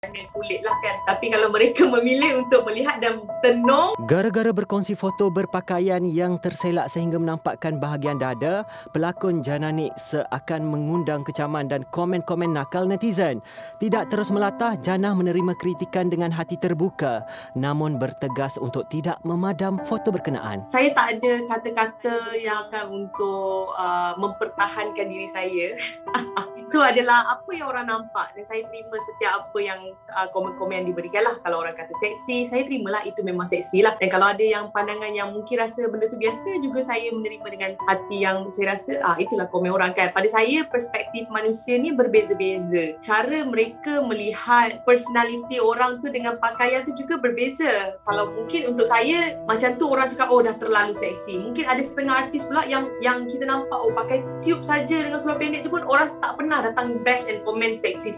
warna kulit lah kan. Tapi kalau mereka memilih untuk melihat dan tenung. Gara-gara berkongsi foto berpakaian yang terselak sehingga menampakkan bahagian dada, pelakon Jana Nik seakan mengundang kecaman dan komen-komen nakal netizen. Tidak terus melatah, Jana menerima kritikan dengan hati terbuka namun bertegas untuk tidak memadam foto berkenaan. Saya tak ada kata-kata yang akan untuk mempertahankan diri saya. Itu adalah apa yang orang nampak dan saya terima setiap apa yang komen-komen yang diberikan lah. Kalau orang kata seksi, saya terimalah itu memang seksi lah. Dan kalau ada yang pandangan yang mungkin rasa benda tu biasa, juga saya menerima dengan hati yang saya rasa itulah komen orang kan. Pada saya, perspektif manusia ni berbeza-beza. Cara mereka melihat personality orang tu dengan pakaian tu juga berbeza. Kalau mungkin untuk saya, macam tu orang cakap dah terlalu seksi. Mungkin ada setengah artis pula yang kita nampak pakai tube saja dengan seluar pendek je pun orang tak pernah datang bash and comment seksi.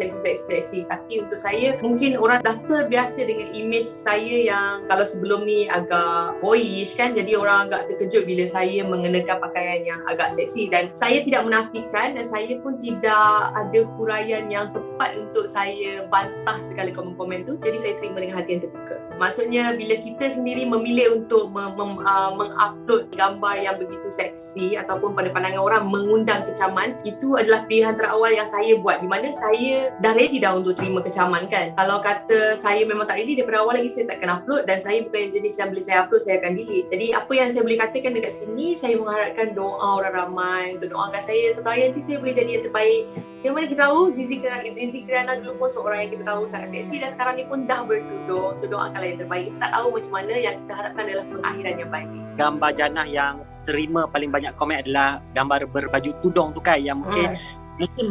Tapi untuk saya, mungkin orang dah terbiasa dengan image saya yang kalau sebelum ni agak boyish kan, jadi orang agak terkejut bila saya mengenakan pakaian yang agak seksi. Dan saya tidak menafikan dan saya pun tidak ada huraian yang tepat untuk saya bantah segala komen-komen tu. Jadi saya terima dengan hati yang terbuka. Maksudnya bila kita sendiri memilih untuk mengupload gambar yang begitu seksi ataupun pada pandangan orang mengundang kecaman, itu adalah pilihan terawal yang saya buat, di mana saya dah ready dah untuk terima kecaman kan. Kalau kata saya memang tak ready, daripada awal lagi saya takkan upload, dan saya bukan yang jenis yang bila saya upload saya akan delete. Jadi apa yang saya boleh katakan dekat sini, saya mengharapkan doa orang ramai untuk doakan saya suatu hari nanti saya boleh jadi yang terbaik. Yang mana kita tahu Zizi Kirana dulu pun seorang yang kita tahu sangat seksi dan sekarang ni pun dah bertudung. So doakanlah yang terbaik. Kita tak tahu macam mana, yang kita harapkan adalah pengakhiran yang baik. Gambar Jana yang terima paling banyak komen adalah gambar berbaju tudung tu kan, yang mungkin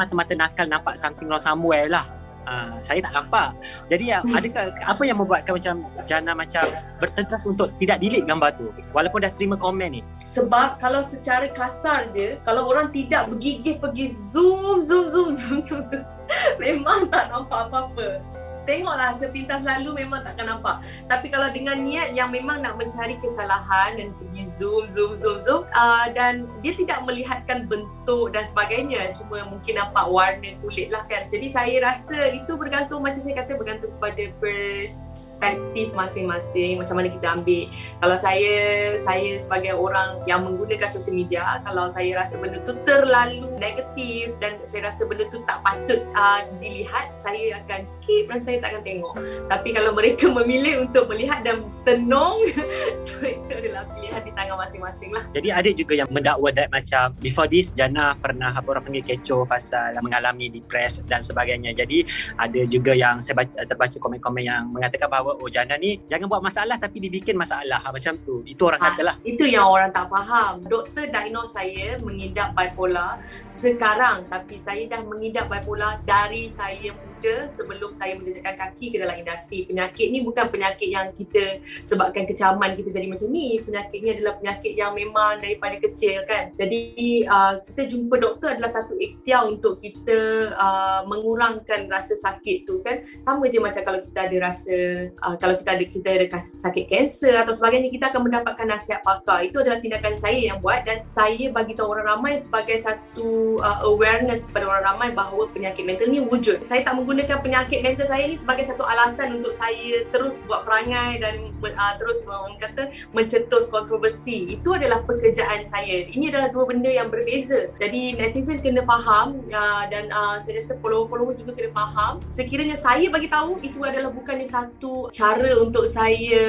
mata-mata nakal nampak something wrong somewhere lah. Saya tak nampak. Jadi adakah apa yang membuatkan macam Jana macam bertegas untuk tidak delete gambar tu walaupun dah terima komen ni? Sebab kalau secara kasar je, kalau orang tidak bergigih pergi zoom memang tak nampak apa-apa. Tengoklah sepintas lalu memang takkan nampak. Tapi kalau dengan niat yang memang nak mencari kesalahan dan pergi zoom dan dia tidak melihatkan bentuk dan sebagainya, cuma mungkin nampak warna kulit lah kan. Jadi saya rasa itu bergantung, macam saya kata, bergantung pada perspektif masing-masing, macam mana kita ambil. Kalau saya sebagai orang yang menggunakan sosial media, kalau saya rasa benda tu terlalu negatif dan saya rasa benda tu tak patut dilihat, saya akan skip dan saya tak akan tengok. Tapi kalau mereka memilih untuk melihat dan tenung, so itu adalah pilihan di tangan masing-masing lah. Jadi ada juga yang mendakwa that macam before this Jana pernah orang panggil kecoh pasal mengalami depres dan sebagainya. Jadi ada juga yang saya terbaca komen-komen yang mengatakan bahawa Jana ni jangan buat masalah tapi dibikin masalah macam tu. Itu orang katalah. Itu yang orang tak faham. Doktor diagnose saya mengidap bipolar sekarang, tapi saya dah mengidap bipolar dari saya muda, sebelum saya menjejakkan kaki ke dalam industri. Penyakit ni bukan penyakit yang kita sebabkan kecaman kita jadi macam ni. Penyakit ni adalah penyakit yang memang daripada kecil kan. Jadi kita jumpa doktor adalah satu ikhtiar untuk kita mengurangkan rasa sakit tu kan. Sama je macam kalau kita ada rasa kalau kita ada sakit kanser atau sebagainya, kita akan mendapatkan nasihat pakar. Itu adalah tindakan saya yang buat, dan saya bagi tahu orang ramai sebagai satu awareness kepada orang ramai bahawa penyakit mental ni wujud. Saya tak menggunakan penyakit mental saya ni sebagai satu alasan untuk saya terus buat perangai dan terus mencetus kontroversi. Itu adalah pekerjaan saya. Ini adalah dua benda yang berbeza. Jadi netizen kena faham dan saya rasa follower juga kena faham. Sekiranya saya bagi tahu, itu adalah bukannya satu cara untuk saya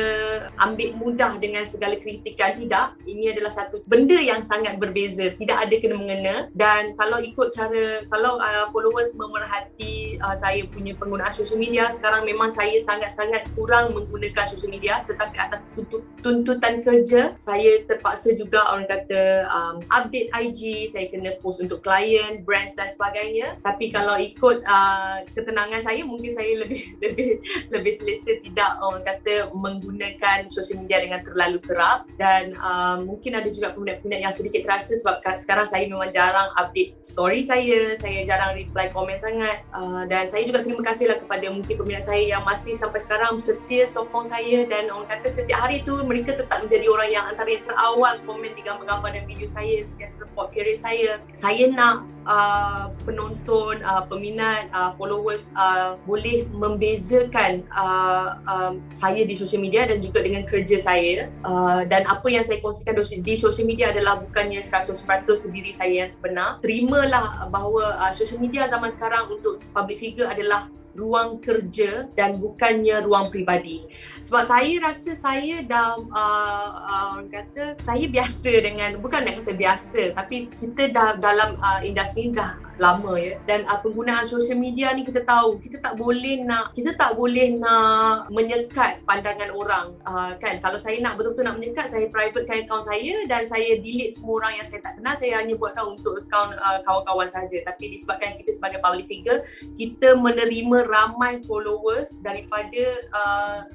ambil mudah dengan segala kritikan. Tidak. Ini adalah satu benda yang sangat berbeza. Tidak ada kena-mengena. Dan kalau ikut cara, kalau followers memerhati saya punya penggunaan sosial media, sekarang memang saya sangat-sangat kurang menggunakan sosial media, tetapi atas tuntutan kerja, saya terpaksa juga orang kata update IG, saya kena post untuk klien, brands dan sebagainya. Tapi kalau ikut ketenangan saya, mungkin saya lebih selesa tidak orang kata menggunakan sosial media dengan terlalu kerap. Dan mungkin ada juga peminat-peminat yang sedikit terasa sebab sekarang saya memang jarang update story saya jarang reply komen sangat, dan saya juga terima kasihlah kepada mungkin peminat saya yang masih sampai sekarang setia sokong saya, dan orang kata setiap hari tu mereka tetap menjadi orang yang antara yang terawal komen di gambar-gambar dan video saya, setia support career saya. Saya nak penonton, peminat, followers boleh membezakan saya di social media dan juga dengan kerja saya, dan apa yang saya kongsikan di social media adalah bukannya 100% diri saya yang sebenar. Terimalah bahawa social media zaman sekarang untuk public figure adalah ruang kerja dan bukannya ruang peribadi. Sebab saya rasa saya dah orang kata saya biasa dengan, bukan nak kata biasa, tapi kita dah dalam industri dah lama ya, dan penggunaan social media ni kita tahu kita tak boleh nak menyekat pandangan orang, kan. Kalau saya nak betul-betul nak menyekat, saya privatekan akaun saya dan saya delete semua orang yang saya tak kenal. Saya hanya buatkan untuk akaun kawan-kawan saja. Tapi disebabkan kita sebagai public figure, kita menerima ramai followers daripada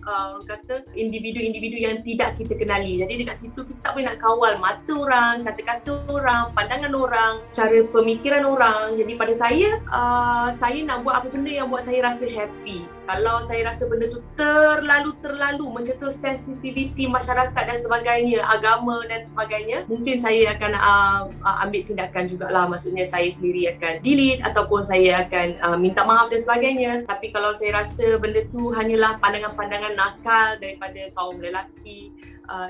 orang kata individu-individu yang tidak kita kenali. Jadi dekat situ kita tak boleh nak kawal mata orang, kata-kata orang, pandangan orang, cara pemikiran orang. Jadi pada saya nak buat apa benda yang buat saya rasa happy. Kalau saya rasa benda tu terlalu mencetus sensitiviti masyarakat dan sebagainya, agama dan sebagainya, mungkin saya akan ambil tindakan jugalah. Maksudnya saya sendiri akan delete ataupun saya akan minta maaf dan sebagainya. Tapi kalau saya rasa benda tu hanyalah pandangan-pandangan nakal daripada kaum lelaki,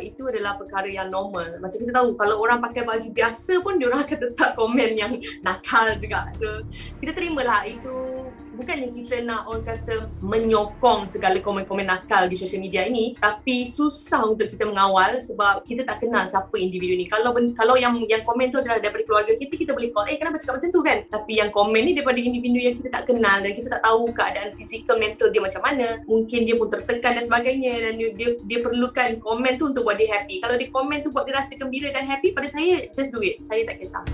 itu adalah perkara yang normal. Macam kita tahu kalau orang pakai baju biasa pun diorang akan tetap komen yang nakal juga. So kita terimalah itu. Bukannya kita nak orang kata menyokong segala komen-komen nakal di social media ini, tapi susah untuk kita mengawal sebab kita tak kenal siapa individu ni. Kalau yang komen tu adalah daripada keluarga kita, kita boleh call, kenapa cakap macam tu kan? Tapi yang komen ni daripada individu yang kita tak kenal dan kita tak tahu keadaan fizikal, mental dia macam mana. Mungkin dia pun tertekan dan sebagainya, dan dia perlukan komen tu untuk buat dia happy. Kalau dia komen tu buat dia rasa gembira dan happy, pada saya just do it. Saya tak kisah.